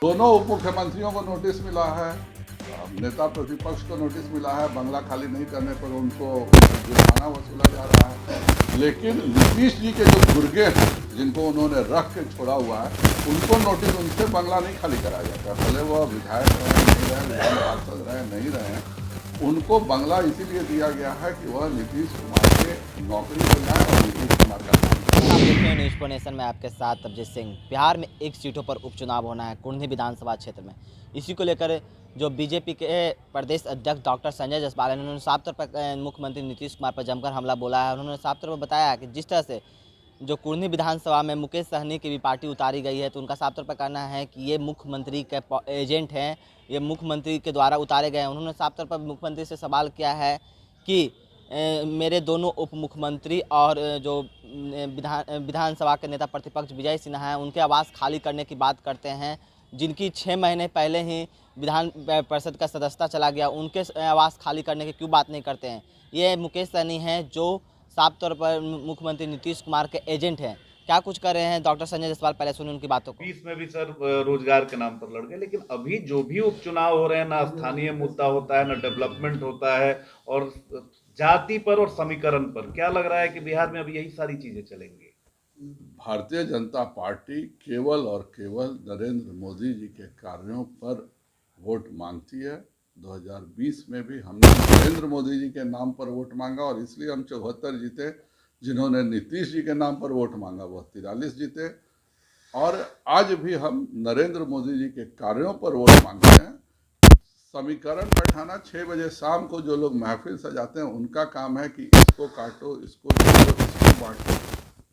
दोनों उप मुख्यमंत्रियों को नोटिस मिला है, नेता प्रतिपक्ष को नोटिस मिला है, बंगला खाली नहीं करने पर उनको जुर्माना वसूला जा रहा है। लेकिन नीतीश जी के जो गुर्गे हैं जिनको उन्होंने रख के छोड़ा हुआ है, उनको नोटिस, उनसे बंगला नहीं खाली कराया जाता। भले वह विधायक रहे नहीं रहे, विधान पार्षद रहे नहीं रहे, उनको बंगला इसीलिए दिया गया है कि वह नीतीश कुमार के नौकरी हो जाए और नीतीश कुमार का काम। आप देख रहे हैं न्यूज़ फॉर नेशन में आपके साथ अभिजीत सिंह। बिहार में 1 सीटों पर उपचुनाव होना है कुंडली विधानसभा क्षेत्र में। इसी को लेकर जो बीजेपी के प्रदेश अध्यक्ष डॉक्टर संजय जायसवाल हैं, उन्होंने साफ तौर पर मुख्यमंत्री नीतीश कुमार पर जमकर हमला बोला है। उन्होंने साफ तौर पर बताया कि जिस तरह से जो कुंडली विधानसभा में मुकेश सहनी की भी पार्टी उतारी गई है, तो उनका साफ तौर पर कहना है कि ये मुख्यमंत्री के एजेंट हैं, ये मुख्यमंत्री के द्वारा उतारे गए हैं। उन्होंने साफ तौर पर मुख्यमंत्री से सवाल किया है कि मेरे दोनों उप मुख्यमंत्री और जो विधानसभा के नेता प्रतिपक्ष विजय सिन्हा हैं, उनके आवास खाली करने की बात करते हैं। जिनकी 6 महीने पहले ही विधान परिषद का सदस्यता चला गया, उनके आवास खाली करने की क्यों बात नहीं करते हैं। ये मुकेश सहनी हैं जो साफ तौर पर मुख्यमंत्री नीतीश कुमार के एजेंट हैं। क्या कुछ कर रहे हैं डॉक्टर संजय जायसवाल, पहले सुनिए उनकी बातों को। 20 में भी सर रोजगार के नाम पर लड़ गए, लेकिन अभी जो भी उपचुनाव हो रहे हैं ना स्थानीय मुद्दा होता है ना डेवलपमेंट होता है, और जाति पर और समीकरण पर। क्या लग रहा है कि बिहार में अब यही सारी चीजें चलेंगी? भारतीय जनता पार्टी केवल और केवल नरेंद्र मोदी जी के कार्यों पर वोट मांगती है। 2020 में भी हमने नरेंद्र मोदी जी के नाम पर वोट मांगा और इसलिए हम 74 जीते। जिन्होंने नीतीश जी के नाम पर वोट मांगा वह 43 जीते। और आज भी हम नरेंद्र मोदी जी के कार्यों पर वोट मांगते हैं। समीकरण बैठाना 6 बजे शाम को जो लोग महफिल सजाते हैं, उनका काम है कि इसको काटो, इसको जोड़ो, इसको बांटो।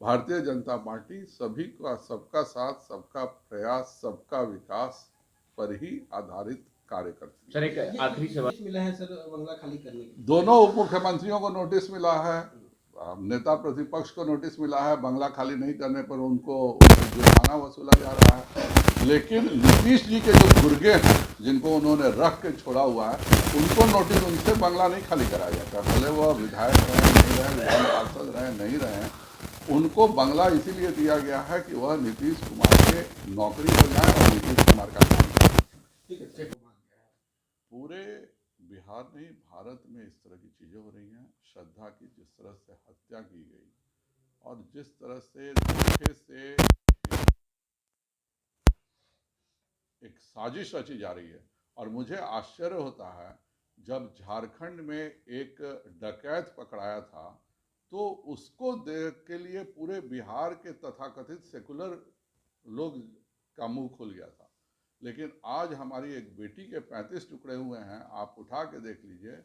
भारतीय जनता पार्टी सभी का, सबका साथ, सबका प्रयास, सबका विकास पर ही आधारित कार्य करती है। सर एक आखिरी सवाल मिला है सर बंगला खाली करने के। दोनों उप मुख्यमंत्रियों को नोटिस मिला है, नेता प्रतिपक्ष को नोटिस मिला है, बंगला खाली नहीं करने पर उनको जुर्माना वसूला जा रहा है। लेकिन नीतीश जी के जो गुर्गे हैं जिनको उन्होंने रख के छोड़ा हुआ है, उनको नोटिस, उनसे बंगला नहीं खाली कराया जाता। भले वह विधायक रहे नहीं रहे, विधान पार्षद रहे नहीं रहे, उनको बंगला इसीलिए दिया गया है कि वह नीतीश कुमार के नौकरी हो जाए और नीतीश कुमार का काम। पूरे बिहार नहीं, भारत में इस तरह की चीज़ें हो रही हैं। श्रद्धा की जिस तरह से हत्या की गई और जिस तरह से धोखे से एक साजिश रची जा रही है। और मुझे आश्चर्य होता है, जब झारखंड में एक डकैत पकड़ाया था तो उसको देख के लिए पूरे बिहार के तथाकथित सेकुलर लोग का मुंह खुल गया था। लेकिन आज हमारी एक बेटी के 35 टुकड़े हुए हैं। आप उठा के देख लीजिए,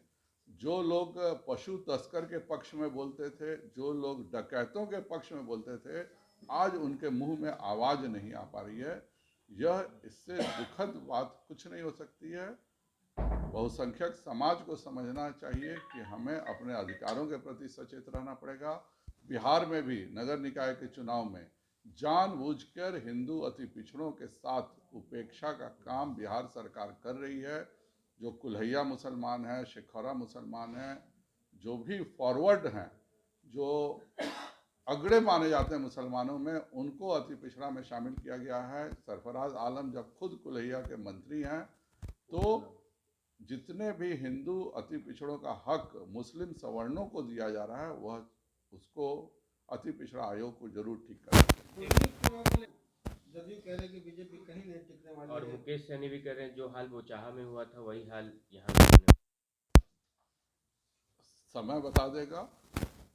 जो लोग पशु तस्कर के पक्ष में बोलते थे, जो लोग डकैतों के पक्ष में बोलते थे, आज उनके मुंह में आवाज़ नहीं आ पा रही है। यह, इससे दुखद बात कुछ नहीं हो सकती है। बहुसंख्यक समाज को समझना चाहिए कि हमें अपने अधिकारों के प्रति सचेत रहना पड़ेगा। बिहार में भी नगर निकाय के चुनाव में जानबूझकर हिंदू अति पिछड़ों के साथ उपेक्षा का काम बिहार सरकार कर रही है। जो कुल्हैया मुसलमान हैं, शेखौरा मुसलमान हैं, जो भी फॉरवर्ड हैं, जो अगड़े माने जाते हैं मुसलमानों में, उनको अति पिछड़ा में शामिल किया गया है। सरफराज आलम जब खुद कुल्हैया के मंत्री हैं, तो जितने भी हिंदू अति पिछड़ों का हक मुस्लिम सवर्णों को दिया जा रहा है, वह उसको अति पिछड़ा आयोग को जरूर ठीक करें। जदयू कह रहे कि बीजेपी कहीं नहीं टिकने वाली और है। मुकेश सहनी भी कह रहे हैं जो हाल बोचाहा में हुआ था वही हाल यहाँ भी होने समय बता देगा,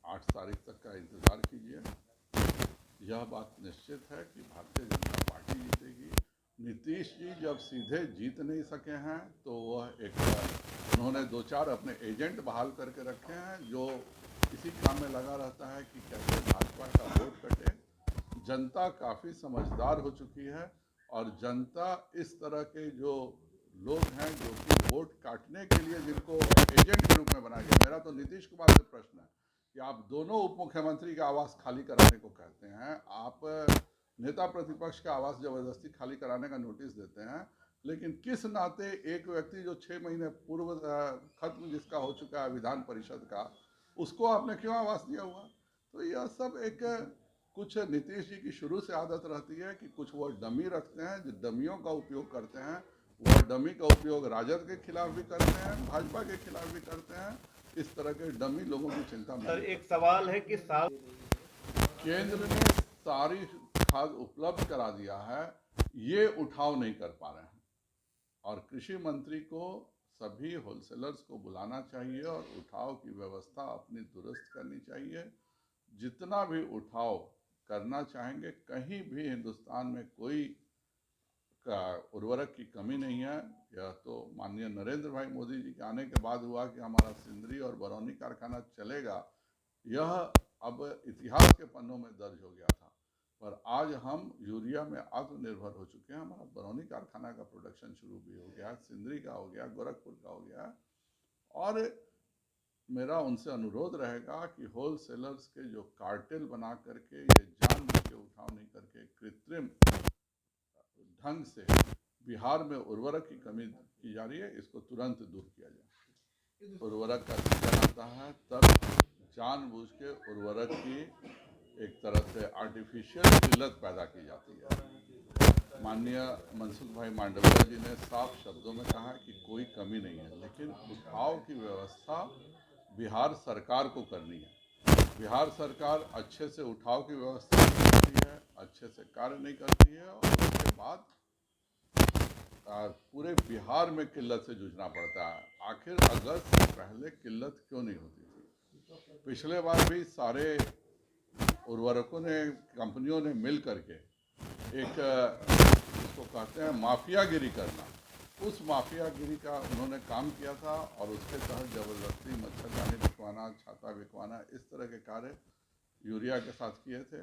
8 तारीख तक का इंतजार कीजिए। यह बात निश्चित है कि भारतीय जनता पार्टी जीतेगी। नीतीश जी जब सीधे जीत नहीं सके हैं, तो वह उन्होंने 2-4 अपने एजेंट बहाल करके रखे हैं, जो इसी काम में लगा रहता है कि कैसे भाजपा का वोट कटे। जनता काफ़ी समझदार हो चुकी है और जनता इस तरह के जो लोग हैं जो कि वोट काटने के लिए जिनको एजेंट के रूप में बनाया गया। मेरा तो नीतीश कुमार से प्रश्न है कि आप दोनों उप मुख्यमंत्री का आवास खाली कराने को कहते हैं, आप नेता प्रतिपक्ष का आवास जबरदस्ती खाली कराने का नोटिस देते हैं, लेकिन किस नाते एक व्यक्ति जो 6 महीने पूर्व खत्म जिसका हो चुका है विधान परिषद का, उसको आपने क्यों आवास दिया हुआ? तो यह सब एक कुछ नीतीश जी की शुरू से आदत रहती है कि कुछ वो डमी रखते हैं, जो डमियों का उपयोग करते हैं। वह डमी का उपयोग राजद के खिलाफ भी करते हैं, भाजपा के खिलाफ भी करते हैं। इस तरह के डमी लोगों की चिंता में सर एक सवाल है कि केंद्र ने सारी खाद उपलब्ध करा दिया है, ये उठाव नहीं कर पा रहे हैं। और कृषि मंत्री को सभी होलसेलर्स को बुलाना चाहिए और उठाव की व्यवस्था अपनी दुरुस्त करनी चाहिए। जितना भी उठाव करना चाहेंगे, कहीं भी हिंदुस्तान में कोई उर्वरक की कमी नहीं है। यह तो माननीय नरेंद्र भाई मोदी जी के आने के बाद हुआ कि हमारा सिंदरी और बरौनी कारखाना चलेगा। यह अब इतिहास के पन्नों में दर्ज हो गया था। पर आज हम यूरिया में आत्मनिर्भर हो चुके हैं। हमारा बरौनी कारखाना का प्रोडक्शन शुरू भी हो गया, सिंदरी का हो गया, गोरखपुर का हो गया। और मेरा उनसे अनुरोध रहेगा कि होलसेलर्स के जो कार्टेल बना करके ये जानबूझ के उठाव नहीं करके कृत्रिम ढंग से बिहार में उर्वरक की कमी की जा रही है, इसको तुरंत दूर किया जाए। उर्वरक का सीजन आता है तब जानबूझ के उर्वरक की एक तरह से आर्टिफिशियल किल्लत पैदा की जाती है। माननीय मनसुख भाई मांडविया जी ने साफ शब्दों में कहा कि कोई कमी नहीं है, लेकिन उठाव की व्यवस्था बिहार सरकार को करनी है। बिहार सरकार अच्छे से उठाव की व्यवस्था नहीं करती है, अच्छे से कार्य नहीं करती है, और उसके बाद पूरे बिहार में किल्लत से जूझना पड़ता है। आखिर अगस्त से पहले किल्लत क्यों नहीं होती थी? पिछले बार भी सारे उर्वरकों ने, कंपनियों ने मिल करके एक इसको कहते हैं माफियागिरी करना, उस माफियागिरी का उन्होंने काम किया था। और उसके तहत ज़बरदस्ती मच्छरदानी बिकवाना, छाता बिकवाना, इस तरह के कार्य यूरिया के साथ किए थे।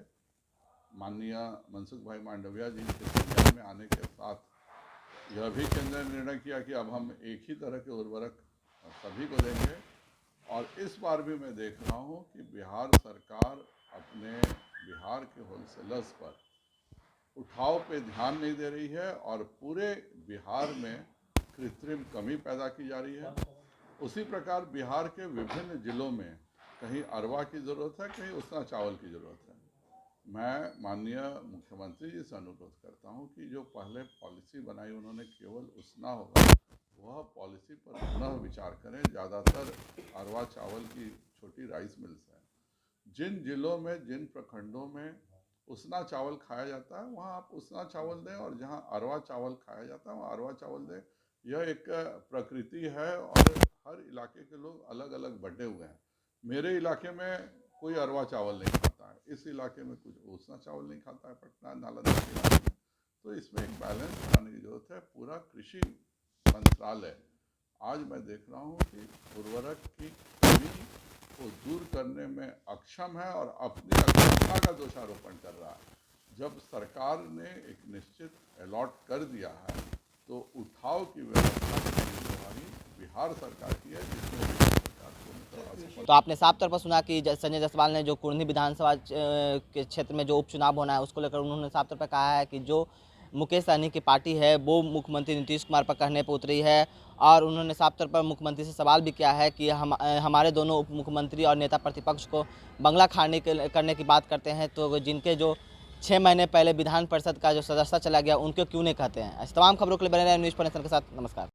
माननीय मनसुख भाई मांडविया जी के संज्ञान में आने के साथ यह भी केंद्र ने निर्णय किया कि अब हम एक ही तरह के उर्वरक सभी को देंगे। और इस बार भी मैं देख रहा हूँ कि बिहार सरकार अपने बिहार के होलसेलर्स पर उठाव पे ध्यान नहीं दे रही है और पूरे बिहार में कृत्रिम कमी पैदा की जा रही है। उसी प्रकार बिहार के विभिन्न जिलों में कहीं अरवा की ज़रूरत है, कहीं उसना चावल की ज़रूरत है। मैं माननीय मुख्यमंत्री जी से अनुरोध करता हूं कि जो पहले पॉलिसी बनाई उन्होंने केवल उसना होगा, वह पॉलिसी पर पुनः विचार करें। ज़्यादातर अरवा चावल की छोटी राइस मिल्स हैं। जिन जिलों में, जिन प्रखंडों में उसना चावल खाया जाता है वहाँ आप उसना चावल दें, और जहाँ अरवा चावल खाया जाता है वहाँ अरवा चावल दें। यह एक प्रकृति है और हर इलाके के लोग अलग अलग बटे हुए हैं। मेरे इलाके में कोई अरवा चावल नहीं खाता है, इस इलाके में कुछ उसना चावल नहीं खाता है, पटना नालंदा के इलाके में। तो इसमें एक बैलेंस बनाने की जरूरत है। पूरा कृषि मंत्रालय आज मैं देख रहा हूँ कि उर्वरक की कमी को दूर करने में अक्षम है और अपनी अक्षमता का दोषारोपण कर रहा है। जब सरकार ने एक निश्चित अलॉट कर दिया है तो उठाव की व्यवस्था की जिम्मेदारी बिहार सरकार की है, जिसमें तो आपने साफ तौर पर सुना कि संजय जायसवाल ने जो कुर्नी विधानसभा के क्षेत्र में जो उपचुनाव होना है उसको लेकर उन्होंने साफ तौर पर कहा है कि जो मुकेश सहनी की पार्टी है वो मुख्यमंत्री नीतीश कुमार पर कहने पर उतरी है। और उन्होंने साफ तौर पर मुख्यमंत्री से सवाल भी किया है कि हमारे दोनों उप मुख्यमंत्री और नेता प्रतिपक्ष को बंगला करने की बात करते हैं, तो जिनके जो 6 महीने पहले विधान परिषद का जो सदस्यता चला गया उनको क्यों नहीं कहते हैं। इस तमाम खबरों के लिए बने रहे न्यूज़ पर नेशन के साथ। नमस्कार।